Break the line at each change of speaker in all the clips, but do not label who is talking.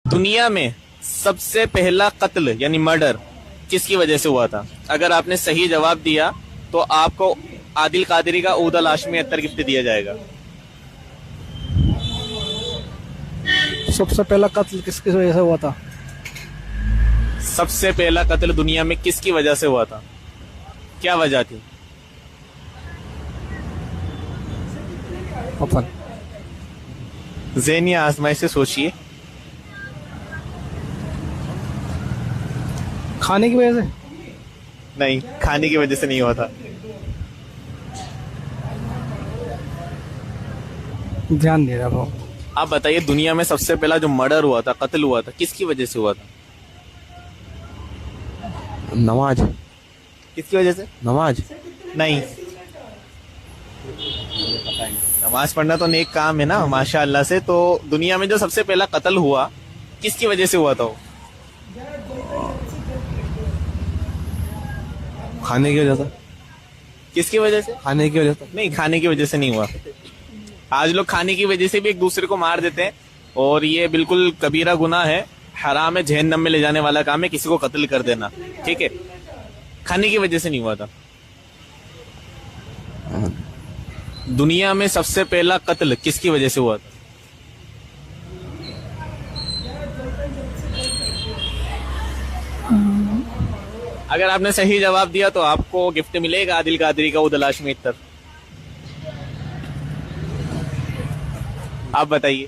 दुनिया में सबसे पहला कत्ल यानी मर्डर किसकी वजह से हुआ था? अगर आपने सही जवाब दिया तो आपको आदिल कादरी का ऊद अल हाशमी अत्तर गिफ्ट दिया जाएगा।
सबसे पहला कत्ल किसकी वजह से हुआ था?
सबसे पहला कत्ल दुनिया में किसकी वजह से हुआ था? क्या वजह थी?
अपन
ज़हनी आजमाइश से सोचिए।
खाने की वजह से?
नहीं, खाने की वजह से नहीं हुआ था।
ध्यान दे रहा हूँ।
आप बताइए, दुनिया में सबसे पहला जो मर्डर हुआ था, कत्ल हुआ था, किसकी वजह से हुआ था?
नमाज।
किसकी वजह से?
नमाज
नहीं, नमाज पढ़ना तो नेक काम है ना माशाअल्लाह से। तो दुनिया में जो सबसे पहला कत्ल हुआ किसकी वजह से हुआ था? वो
खाने की वजह से।
किसकी वजह से?
खाने की वजह से।
नहीं, खाने की वजह से नहीं हुआ। आज लोग खाने की वजह से भी एक दूसरे को मार देते हैं और ये बिल्कुल कबीरा गुनाह है, हराम है, जहन्नम में ले जाने वाला काम है किसी को कत्ल कर देना। ठीक है, खाने की वजह से नहीं हुआ था। दुनिया में सबसे पहला कत्ल किसकी वजह से हुआ था? अगर आपने सही जवाब दिया तो आपको गिफ्ट मिलेगा आदिल कादरी का ऊद अल हाशमी अत्तर। आप बताइए।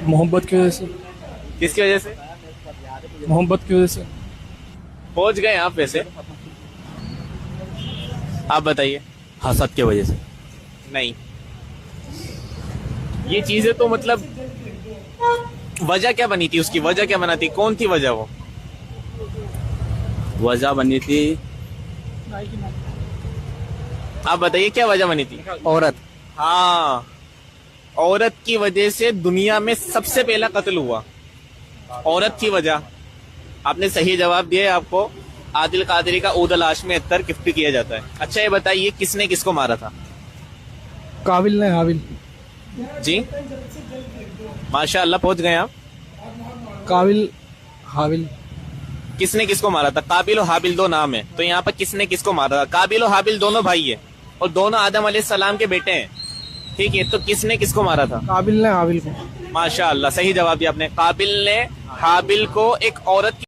मोहब्बत की वजह से।
किसकी वजह से?
मोहब्बत की वजह से।
पहुंच गए आप वैसे। आप बताइए।
हसद की वजह से।
नहीं, ये चीजें तो मतलब वजह क्या बनी थी, उसकी वजह क्या बना थी, कौन थी वजह? वो
वजह बनी थी
आप बताइए, क्या वजह बनी थी?
औरत।
हाँ, औरत की वजह से दुनिया में सबसे पहला कत्ल हुआ, औरत की वजह। आपने सही जवाब दिया, आपको आदिल कादरी का ऊद अल हाशमी अत्तर गिफ्ट किया जाता है। अच्छा, ये बताइए किसने किसको मारा था?
काबिल ने हाबिल।
जी माशाअल्लाह, पहुंच गए आप।
काबिल हाबिल।
किसने किसको मारा था? काबिल और हाबिल दो नाम है, तो यहाँ पर किसने किसको मारा था? काबिल और हाबिल दोनों भाई है और दोनों आदम अलैहिस्सलाम के बेटे हैं। ठीक है, तो किसने किसको मारा था?
काबिल ने हाबिल को।
माशाअल्लाह, सही जवाब दिया आपने। काबिल ने हाबिल को एक औरत